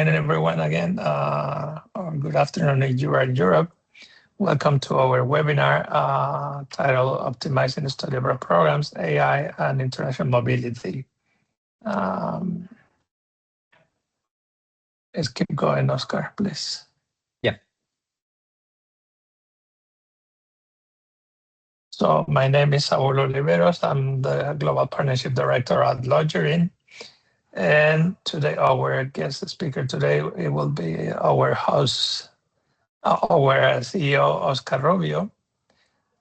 everyone again, or good afternoon if you are in Europe. Welcome to our webinar titled Optimizing the Study Abroad Programs, AI and International Mobility. Let's keep going, Oscar, please. Yeah. So my name is Saúl Oliveros. I'm the Global Partnership Director at Lodgerin. And today, our guest speaker today, it will be our host, our CEO, Oscar Rubio.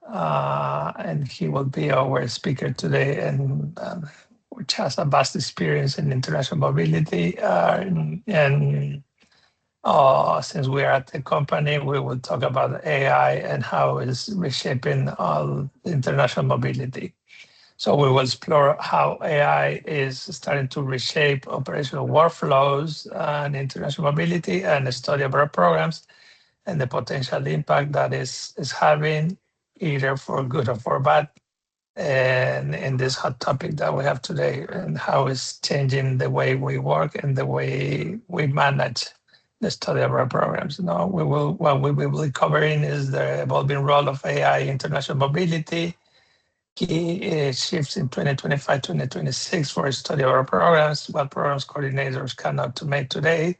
And he will be our speaker today, and which has a vast experience in international mobility. Since we are at the company, we will talk about AI and how it's reshaping all international mobility. So we will explore how AI is starting to reshape operational workflows and international mobility and study abroad programs, and the potential impact that is having, either for good or for bad, and in this hot topic that we have today, and how it's changing the way we work and the way we manage the study abroad programs. Now, what we will be covering is the evolving role of AI in international mobility, key shifts in 2025-2026 for study abroad programs, what programs coordinators can automate today,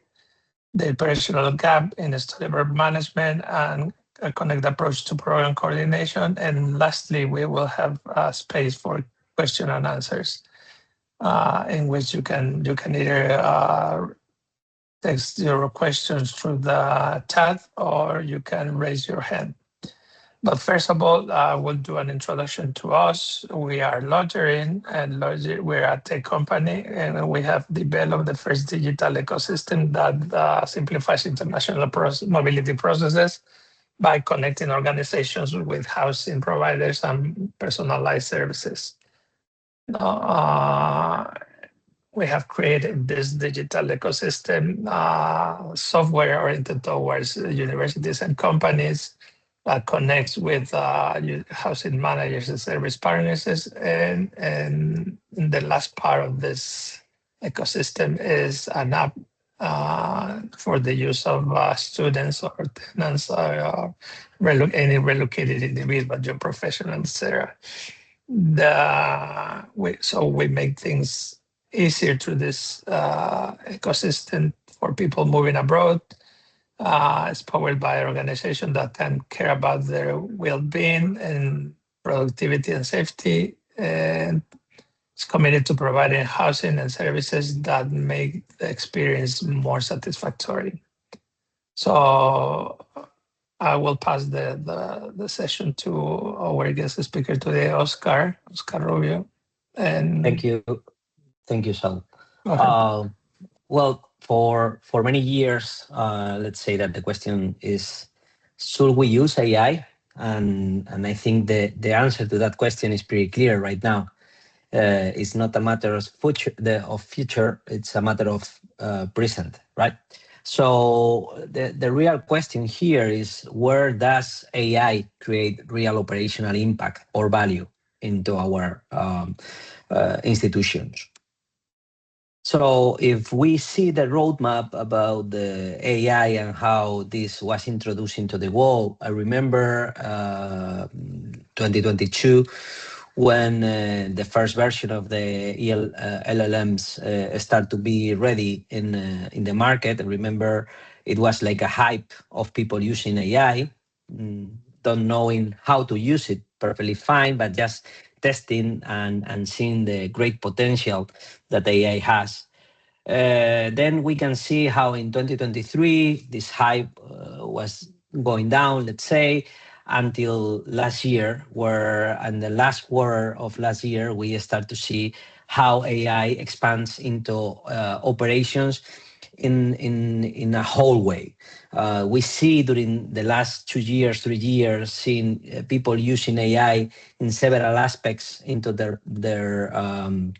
the operational gap in study abroad management, and a connect approach to program coordination. And lastly, we will have a space for question and answers, in which you can either text your questions through the chat, or you can raise your hand. But first of all, we'll do an introduction to us. We are Lodgerin, and we're a tech company, and we have developed the first digital ecosystem that simplifies international mobility processes by connecting organizations with housing providers and personalized services. We have created this digital ecosystem, software oriented towards universities and companies, that connects with housing managers and service partners. And the last part of this ecosystem is an app for the use of students or tenants, or any relocated individual, your professional, etc. So we make things easier through this ecosystem for people moving abroad. It's powered by an organization that can care about their well-being and productivity and safety, and it's committed to providing housing and services that make the experience more satisfactory. So I will pass the session to our guest speaker today, Oscar Rubio. And Thank you, Saul. Go ahead. Well, for many years, let's say that the question is, should we use AI? And I think the answer to that question is pretty clear right now. It's not a matter of future, it's a matter of present, right? So the real question here is, where does AI create real operational impact or value into our institutions? So if we see the roadmap about the AI and how this was introduced into the world, I remember 2022, when the first version of the LLMs start to be ready in the market. I remember it was like a hype of people using AI, don't knowing how to use it perfectly fine, but just testing and seeing the great potential that AI has. Then we can see how in 2023, this hype was going down, let's say, until last year, where in the last quarter of last year, we start to see how AI expands into operations in a whole way. We see during the last 2 years, 3 years, seeing people using AI in several aspects into their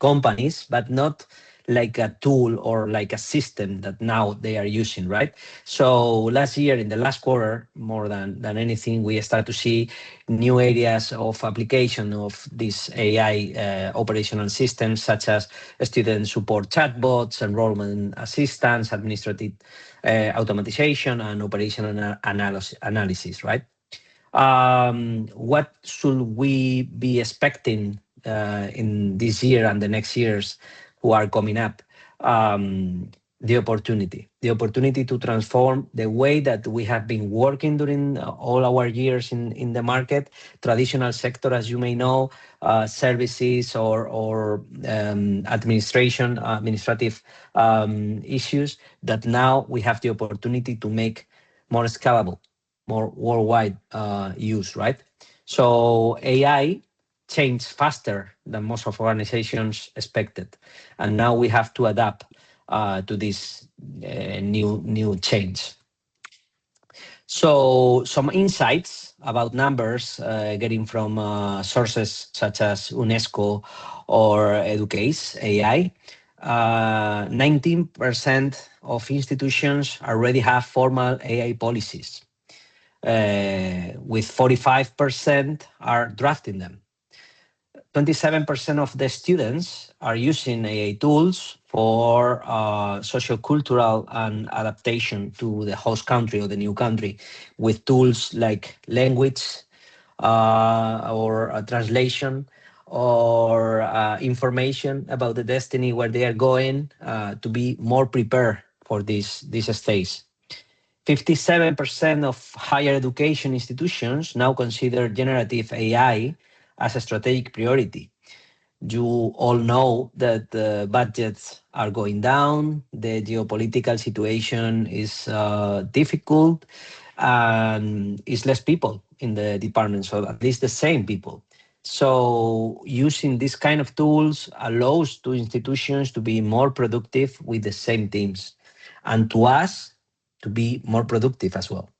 companies, but not like a tool or like a system that now they are using, right? So last year, in the last quarter, more than anything, we start to see new areas of application of these AI operational systems, such as student support chatbots, enrollment assistance, administrative automatization, and operational analysis, right? What should we be expecting in this year and the next years who are coming up? The opportunity to transform the way that we have been working during all our years in the market, traditional sector, as you may know, services or administrative issues that now we have the opportunity to make more scalable, more worldwide use, right? So AI changed faster than most of organizations expected, and now we have to adapt to this new change. So some insights about numbers getting from sources such as UNESCO or Educase AI. 19% of institutions already have formal AI policies, with 45% are drafting them. 27% of the students are using AI tools for sociocultural and adaptation to the host country or the new country, with tools like language or translation or information about the destiny where they are going to be more prepared for this stage. 57% of higher education institutions now consider generative AI as a strategic priority. You all know that the budgets are going down, the geopolitical situation is difficult, and it's less people in the department, so at least the same people. So using this kind of tools allows to institutions to be more productive with the same teams, and to us to be more productive as well.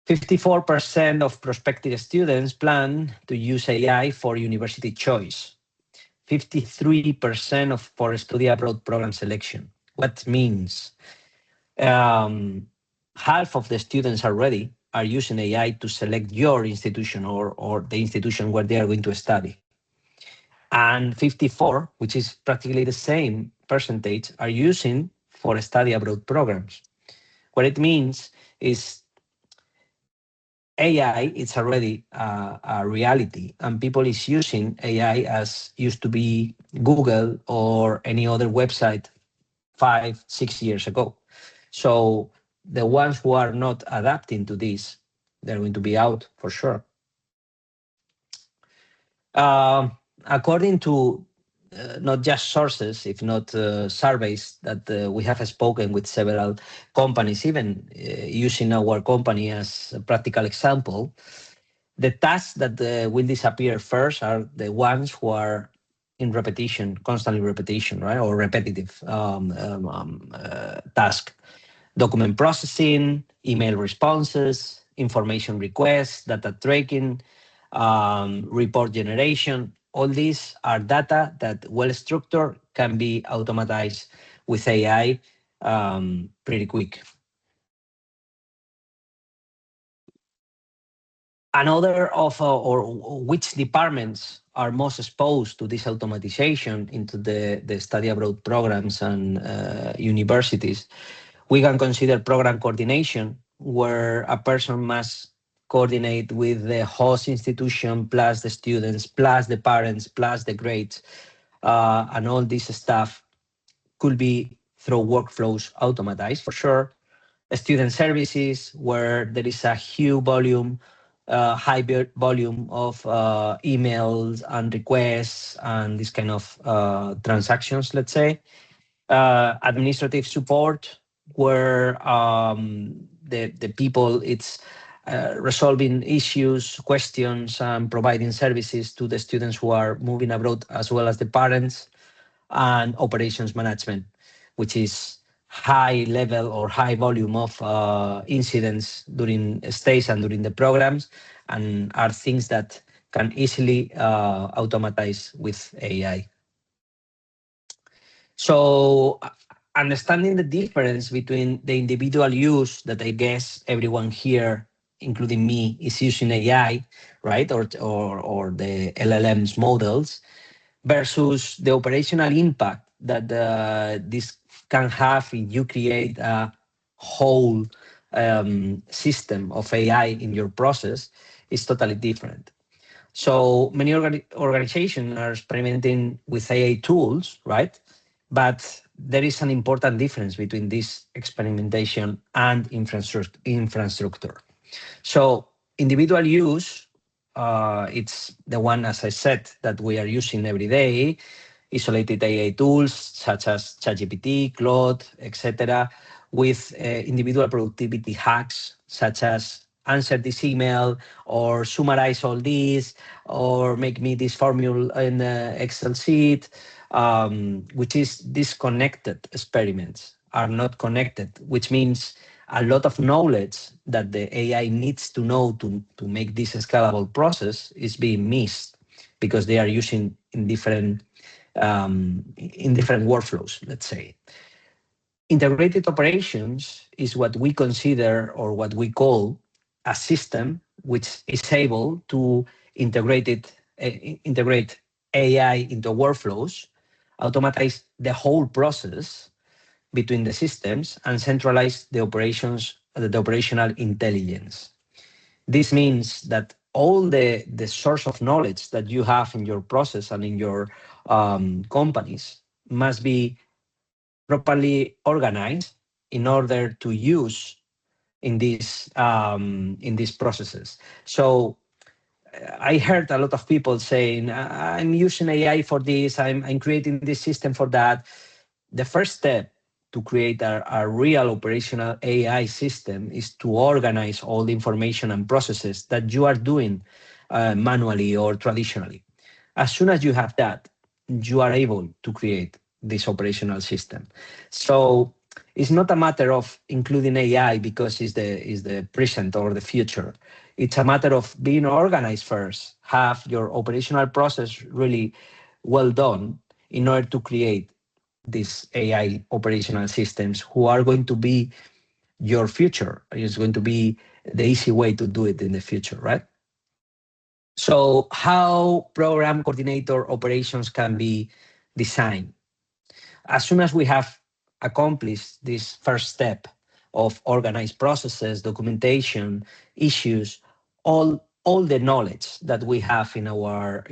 54% of prospective students plan to use AI for university choice. 53% for study abroad program selection. What means half of the students already are using AI to select your institution or the institution where they are going to study. And 54, which is practically the same percentage, are using for study abroad programs. What it means is AI is already a reality, and people is using AI as used to be Google or any other website 5-6 years ago. So the ones who are not adapting to this, they're going to be out for sure. According to not just sources, if not surveys that we have spoken with several companies, even using our company as a practical example, the tasks that will disappear first are the ones who are in repetition, constantly repetition, right? Or repetitive task. Document processing, email responses, information requests, data tracking, report generation. All these are data that, well structured, can be automatized with AI pretty quick. Another of or which departments are most exposed to this automatization into the study abroad programs and universities, we can consider program coordination, where a person must coordinate with the host institution, plus the students, plus the parents, plus the grades, and all this stuff could be through workflows automatized for sure. Student services, where there is a huge volume, high volume of emails and requests and this kind of transactions, let's say. Administrative support, where the people, it's resolving issues, questions, and providing services to the students who are moving abroad, as well as the parents. And operations management, which is high level or high volume of incidents during stays and during the programs, and are things that can easily automatize with AI. So understanding the difference between the individual use that I guess everyone here, including me, is using AI, right, or the LLMs models, versus the operational impact that this can have if you create a whole system of AI in your process is totally different. So many organizations are experimenting with AI tools, right? But there is an important difference between this experimentation and infrastructure. So individual use, it's the one, as I said, that we are using every day. Isolated AI tools such as ChatGPT, Claude, etc., with individual productivity hacks such as answer this email or summarize all this or make me this formula in the Excel sheet, which is disconnected experiments are not connected, which means a lot of knowledge that the AI needs to know to make this scalable process is being missed because they are using in different workflows, let's say. Integrated operations is what we consider or what we call a system which is able to integrate AI into workflows, automatize the whole process between the systems, and centralize the operational intelligence. This means that all the source of knowledge that you have in your process and in your companies must be properly organized in order to use in these processes. So I heard a lot of people saying, "I'm using AI for this. I'm creating this system for that." The first step to create a real operational AI system is to organize all the information and processes that you are doing manually or traditionally. As soon as you have that, you are able to create this operational system. So it's not a matter of including AI because it's the present or the future. It's a matter of being organized first, have your operational process really well done in order to create these AI operational systems who are going to be your future. It's going to be the easy way to do it in the future, right? So how program coordinator operations can be designed? As soon as we have accomplished this first step of organized processes, documentation, issues, all the knowledge that we have in our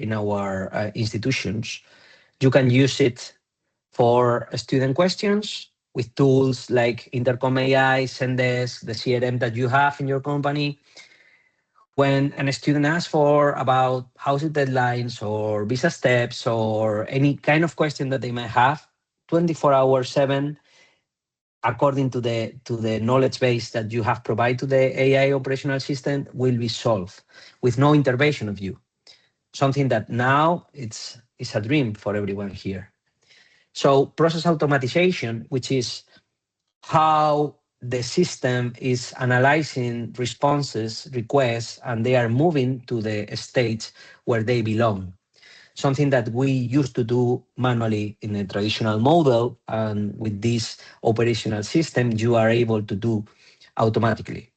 institutions, you can use it for student questions with tools like Intercom AI, Zendesk, the CRM that you have in your company. When a student asks for about housing deadlines or visa steps or any kind of question that they might have, 24 hours 7, according to the knowledge base that you have provided to the AI operational system, will be solved with no intervention of you. Something that now it's a dream for everyone here. So process automatization, which is how the system is analyzing responses, requests, and they are moving to the stage where they belong. Something that we used to do manually in a traditional model, and with this operational system, you are able to do automatically.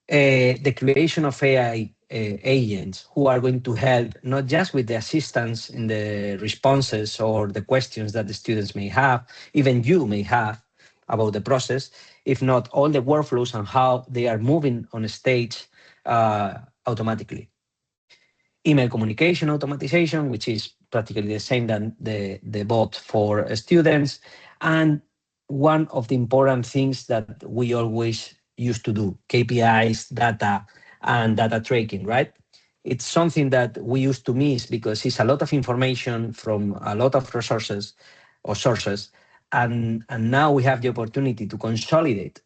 The creation of AI agents who are going to help not just with the assistance in the responses or the questions that the students may have, even you may have about the process, if not all the workflows and how they are moving on a stage automatically. Email communication automatization, which is practically the same than the bot for students. And one of the important things that we always used to do, KPIs, data, and data tracking, right? It's something that we used to miss because it's a lot of information from a lot of resources or sources. And now we have the opportunity to consolidate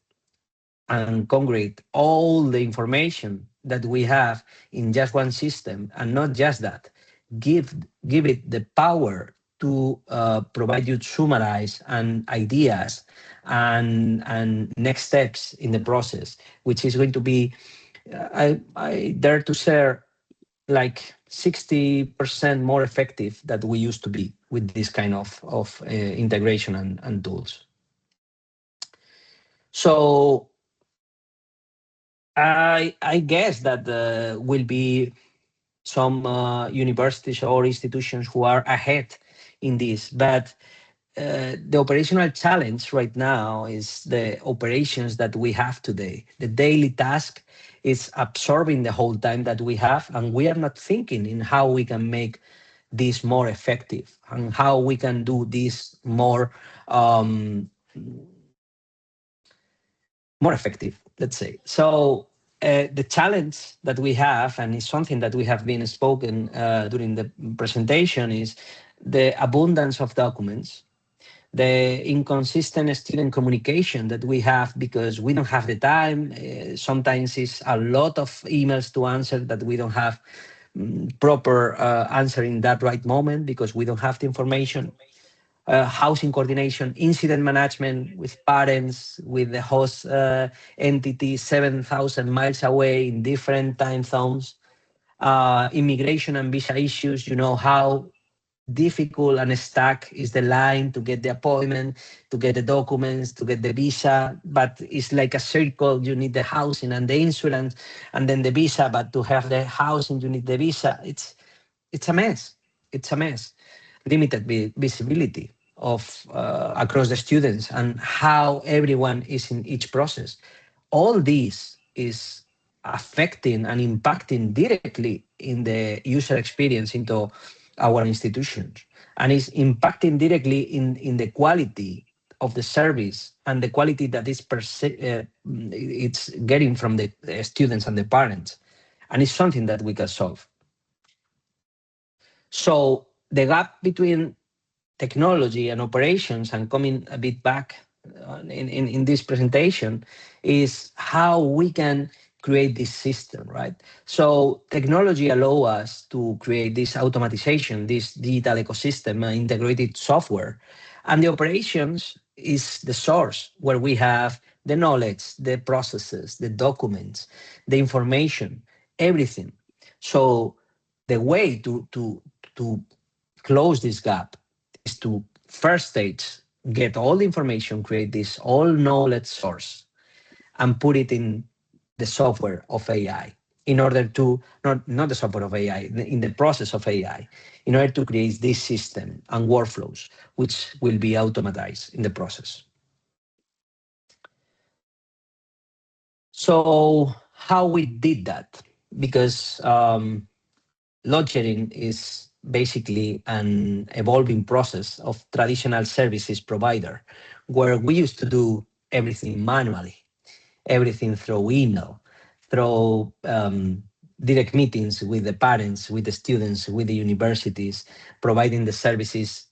and congregate all the information that we have in just one system, and not just that, give it the power to provide you summarize and ideas and next steps in the process, which is going to be, I dare to share, like 60% more effective than we used to be with this kind of integration and tools. So I guess that will be some universities or institutions who are ahead in this, but the operational challenge right now is the operations that we have today. The daily task is absorbing the whole time that we have, and we are not thinking in how we can make this more effective and how we can do this um, more effective, let's say. So the challenge that we have, and it's something that we have been spoken during the presentation, is the abundance of documents, the inconsistent student communication that we have because we don't have the time. Sometimes it's a lot of emails to answer that we don't have proper answer in that right moment because we don't have the information. Housing coordination, incident management with parents, with the host entity 7,000 miles away in different time zones, immigration and visa issues, how difficult and stuck is the line to get the appointment, to get the documents, to get the visa. But it's like a circle. You need the housing and the insurance, and then the visa. But to have the housing, you need the visa. It's a mess. It's a mess. Limited visibility of across the students and how everyone is in each process. All this is affecting and impacting directly in the user experience into our institutions, and is impacting directly in the quality of the service and the quality that is it's getting from the students and the parents, and it's something that we can solve. So the gap between technology and operations, and coming a bit back in this presentation, is how we can create this system, right? So technology allow us to create this automatization, this digital ecosystem, integrated software, and the operations is the source where we have the knowledge, the processes, the documents, the information, everything. So the way to close this gap is to first stage get all the information, create this all knowledge source, and put it in the software of AI in order to not the software of AI, in the process of AI, in order to create this system and workflows which will be automatized in the process. So how we did that? Because Lodgerin is basically an evolving process of traditional services provider, where we used to do everything manually, everything through email, through direct meetings with the parents, with the students, with the universities, providing the services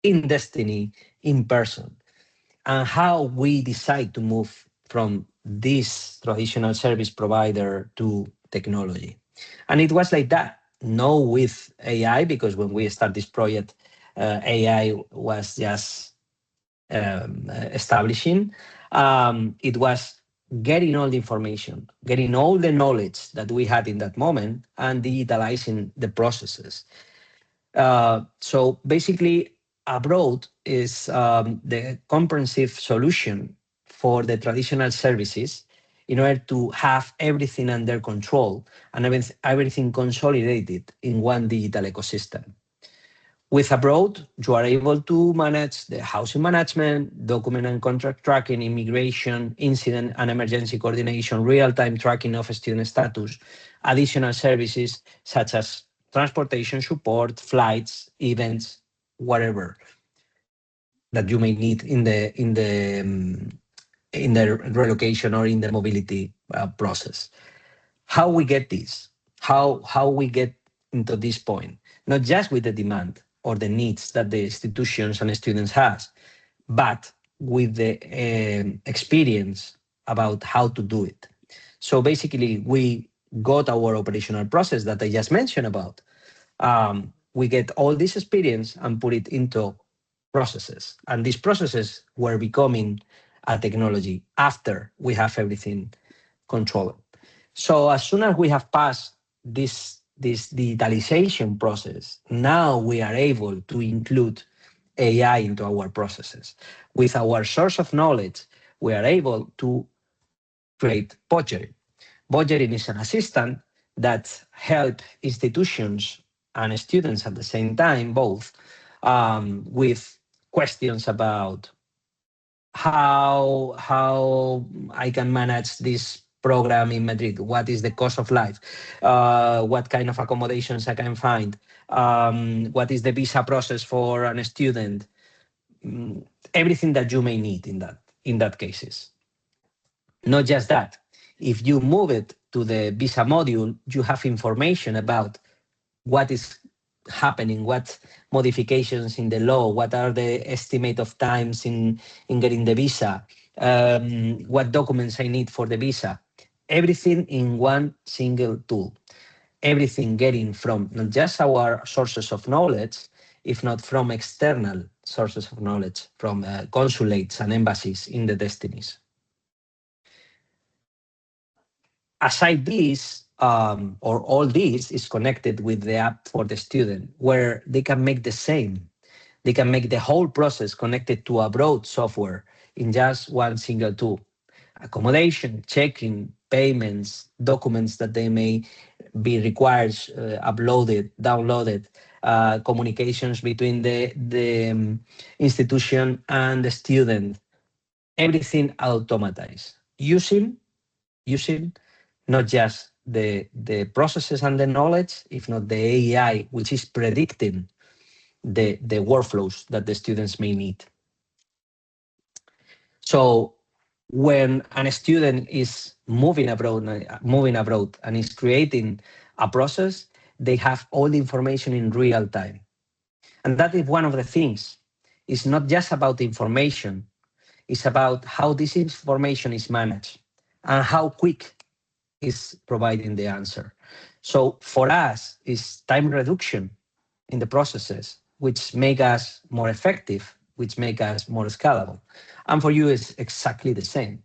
in Destiny, in person. And how we decide to move from this traditional service provider to technology. And it was like that, no with AI, because when we start this project, AI was just establishing. It was getting all the information, getting all the knowledge that we had in that moment, and digitalizing the processes. So basically, abroad is the comprehensive solution for the traditional services in order to have everything under control and everything consolidated in one digital ecosystem. With Abroad, you are able to manage the housing management, document and contract tracking, immigration, incident and emergency coordination, real-time tracking of student status, additional services such as transportation support, flights, events, whatever that you may need in the relocation or in the mobility process. How we get this? How we get into this point? Not just with the demand or the needs that the institutions and students has, but with the experience about how to do it. So basically, we got our operational process that I just mentioned about. We get all this experience and put it into processes, and these processes were becoming a technology after we have everything controlled. So as soon as we have passed this this digitalization process, now we are able to include AI into our processes. With our source of knowledge, we are able to create Lodgerin. Lodgerin is an assistant that help institutions and students at the same time, both, with questions about how I can manage this program in Madrid. What is the cost of life? What kind of accommodations I can find? What is the visa process for a student? Everything that you may need in that cases. Not just that. If you move it to the visa module, you have information about what is happening, what modifications in the law, what are the estimate of times in getting the visa, what documents I need for the visa. Everything in one single tool. Everything getting from not just our sources of knowledge, if not from external sources of knowledge, from consulates and embassies in the destinies. Aside this, or all this is connected with the app for the student, where they can make the same. They can make the whole process connected to a broad software in just one single tool. Accommodation, check-in, payments, documents that they may be required, uploaded, downloaded, communications between the institution and the student, everything automatized using not just the processes and the knowledge, if not the AI, which is predicting the workflows that the students may need. So when a student is moving abroad and is creating a process, they have all the information in real time. And that is one of the things. It's not just about the information, it's about how this information is managed and how quick is providing the answer. So for us, it's time reduction in the processes, which make us more effective, which make us more scalable. And for you, it's exactly the same.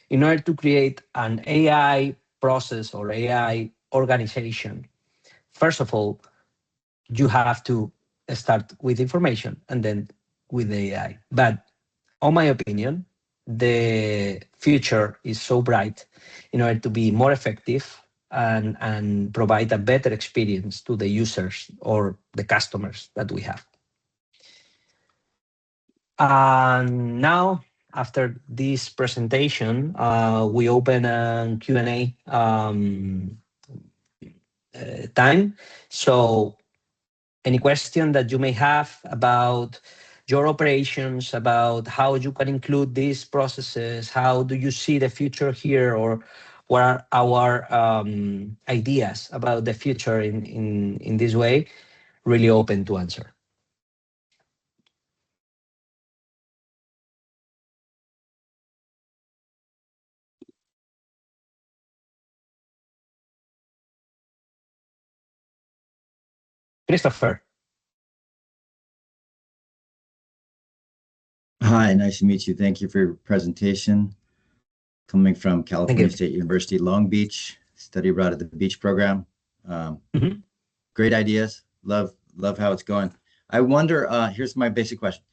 In order to create an AI process or AI organization, first of all, you have to start with information and then with AI. But on my opinion, the future is so bright in order to be more effective and provide a better experience to the users or the customers that we have. And now, after this presentation, we open a Q&A time. So any question that you may have about your operations, about how you can include these processes, how do you see the future here, or what are our ideas about the future in this way, really open to answer. Christopher. Hi, nice to meet you. Thank you for your presentation. Coming from California State University, Long Beach, study abroad at the beach program. Great ideas. Love how it's going. I wonder, here's my basic question.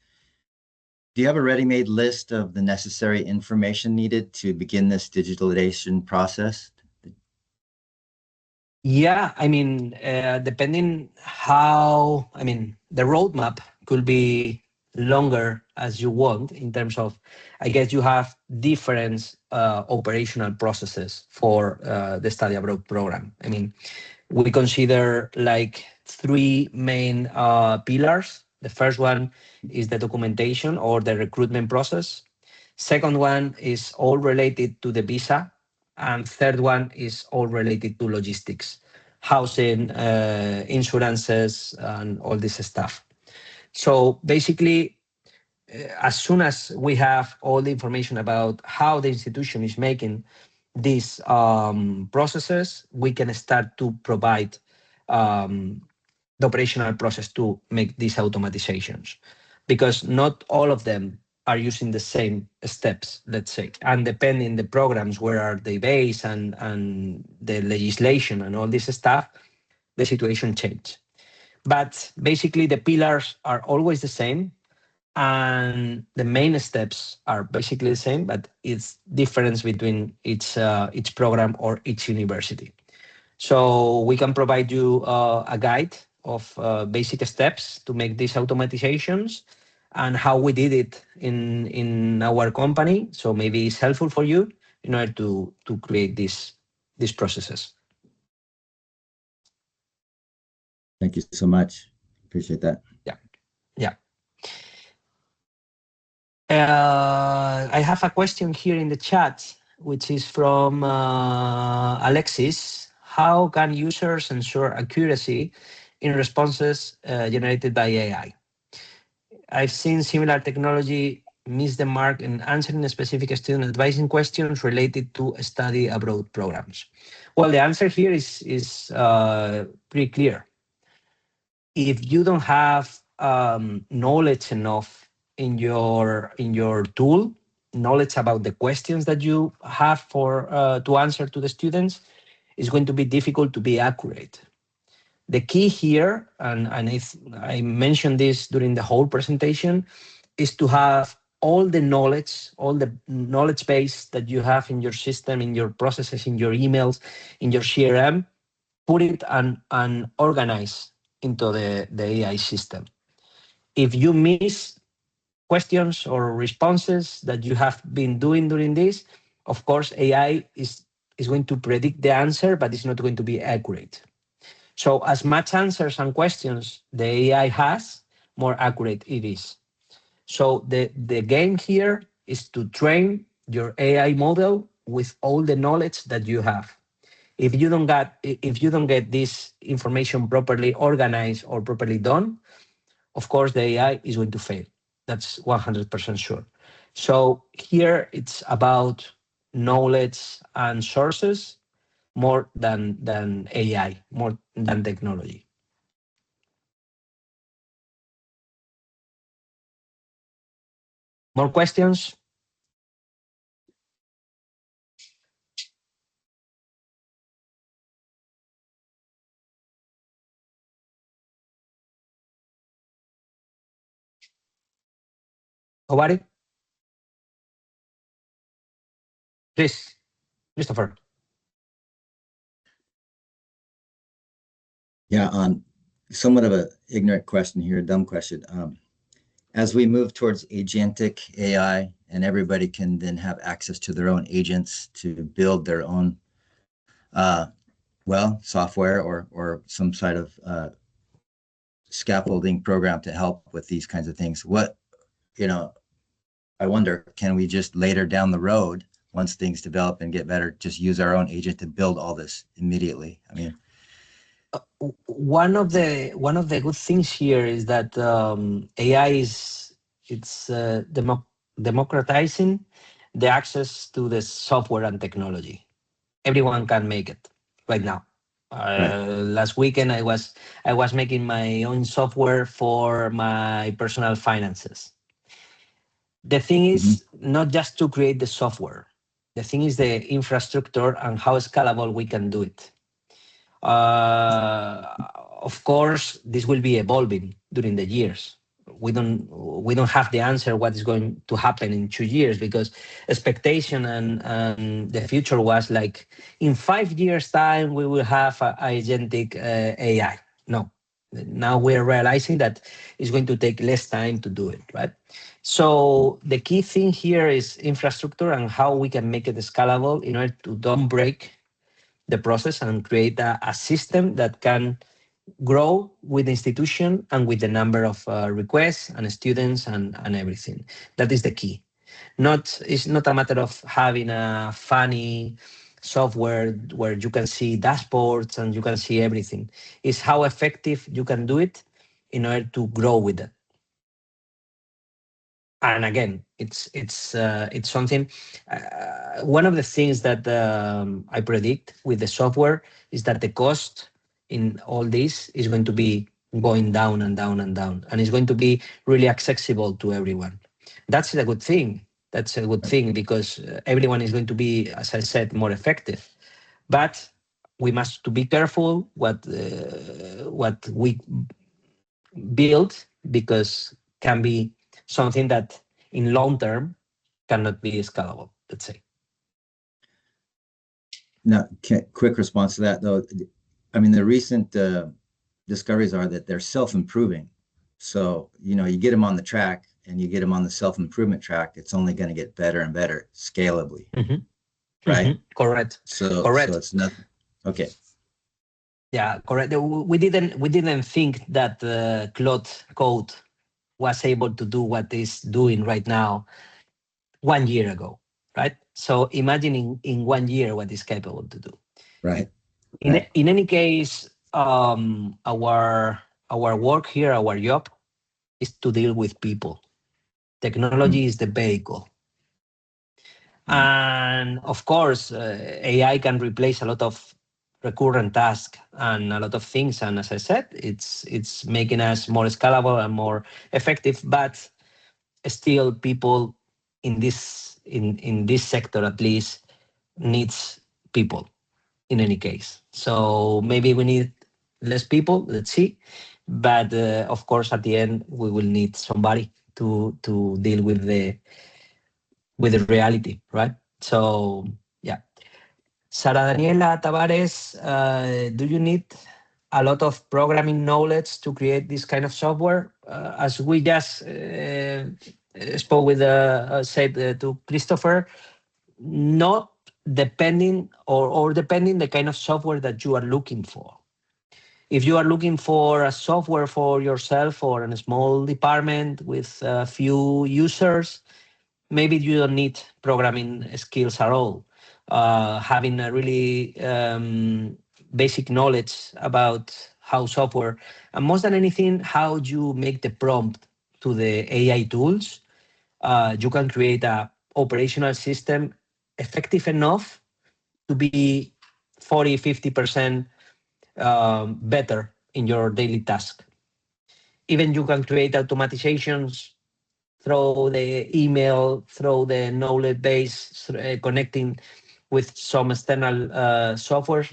Do you have a ready-made list of the necessary information needed to begin this digitalization process? Yeah, I mean, depending how, I mean, the roadmap could be longer as you want in terms of, I guess you have different operational processes for the study abroad program. I mean, we consider like three main pillars. The first one is the documentation or the recruitment process. Second one is all related to the visa. And third one is all related to logistics, housing, insurances, and all this stuff. So basically, as soon as we have all the information about how the institution is making these processes, we can start to provide the operational process to make these automatizations, because not all of them are using the same steps, let's say, and depending the programs where are they based and the legislation and all this stuff, the situation change. But basically, the pillars are always the same, and the main steps are basically the same, but it's difference between each program or each university. So we can provide you a guide of basic steps to make these automatizations and how we did it in our company. So maybe it's helpful for you in order to create these processes. Thank you so much. Appreciate that. Yeah. I have a question here in the chat, which is from Alexis. How can users ensure accuracy in responses generated by AI? I've seen similar technology miss the mark in answering a specific student advising questions related to study abroad programs. Well, the answer here is pretty clear. If you don't have knowledge enough in your tool, knowledge about the questions that you have for to answer to the students, it's going to be difficult to be accurate. The key here, and I mentioned this during the whole presentation, is to have all the knowledge base that you have in your system, in your processes, in your emails, in your CRM, put it and organize into the AI system. If you miss questions or responses that you have been doing during this, of course, AI is going to predict the answer, but it's not going to be accurate. So as much answers and questions the AI has, more accurate it is. So the game here is to train your AI model with all the knowledge that you have. If you don't get this information properly organized or properly done, of course the AI is going to fail. That's 100% sure. So here it's about knowledge and sources more than AI, more than technology. More questions? Nobody? Please, Christopher. Yeah, somewhat of a ignorant question here, a dumb question. As we move towards agentic AI and everybody can then have access to their own agents to build their own, software or some sort of scaffolding program to help with these kinds of things. I wonder, can we just later down the road, once things develop and get better, just use our own agent to build all this immediately? I mean, one of the good things here is that AI it's democratizing the access to the software and technology. Everyone can make it right now. Right. Last weekend, I was making my own software for my personal finances. The thing is not just to create the software. The thing is the infrastructure and how scalable we can do it. Of course, this will be evolving during the years. We don't have the answer what is going to happen in 2 years, because expectation and the future was like in 5 years time we will have agentic AI. No, now we're realizing that it's going to take less time to do it, right? So the key thing here is infrastructure and how we can make it scalable in order to don't break the process and create a system that can grow with the institution and with the number of requests and students and everything. That is the key. It's not a matter of having a funny software where you can see dashboards and you can see everything. It's how effective you can do it in order to grow with it. And again, it's something. One of the things that I predict with the software is that the cost in all this is going to be going down and down and down, and it's going to be really accessible to everyone. That's a good thing. That's a good thing because everyone is going to be, as I said, more effective. But we must to be careful what we build, because can be something that in long term cannot be scalable, let's say. Now, quick response to that though. I mean, the recent discoveries are that they're self-improving. So, you get them on the track and you get them on the self-improvement track, it's only going to get better and better scalably. Mm-hmm. Right? Mm-hmm. Correct. So it's nothing. Okay. Yeah, correct. We didn't think that Claude Code was able to do what it's doing right now 1 year ago, right? So imagine in 1 year what it's capable to do. Right. In any case, our work here, our job is to deal with people. Technology is the vehicle. And of course, AI can replace a lot of recurrent tasks and a lot of things. And as I said, it's making us more scalable and more effective. But still, people in this sector at least needs people in any case. So maybe we need less people. Let's see. But of course, at the end, we will need somebody to deal with the reality, right? So yeah. Sara Daniela Tavares, do you need a lot of programming knowledge to create this kind of software? As we just spoke with, said to Christopher, not depending or depending the kind of software that you are looking for. If you are looking for a software for yourself or in a small department with a few users, maybe you don't need programming skills at all. Having a really basic knowledge about how software, and more than anything, how you make the prompt to the AI tools, you can create a operational system effective enough to be 40, 50% better in your daily task. Even you can create automatizations through the email, through the knowledge base, connecting with some external software,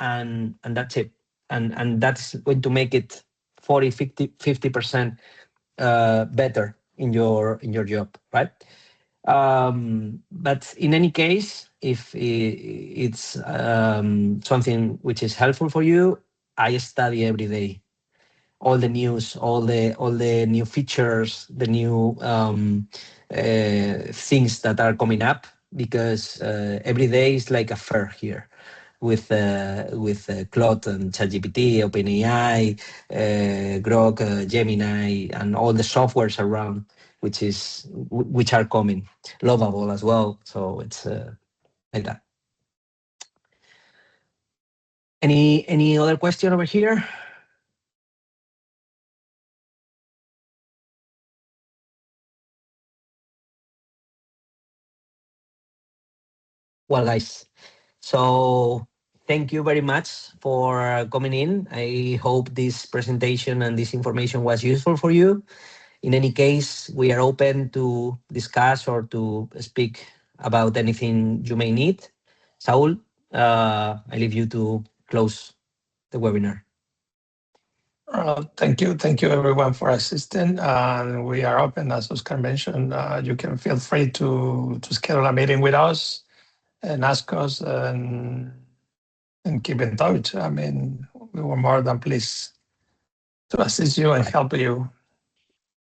and that's it. And that's going to make it 40, 50% better in your job, right? But in any case, if it's something which is helpful for you, I study every day all the news, all the new features, the new things that are coming up, because every day is like a fair here with Claude and ChatGPT, OpenAI, Grok, Gemini, and all the softwares around, which are coming, Lovable as well. So it's like that. Any other question over here? Well, guys, so thank you very much for coming in. I hope this presentation and this information was useful for you. In any case, we are open to discuss or to speak about anything you may need. Saul, I leave you to close the webinar. Thank you everyone for assisting. And we are open, as Oscar mentioned. You can feel free to schedule a meeting with us and ask us and keep in touch. I mean, we were more than pleased to assist you and help you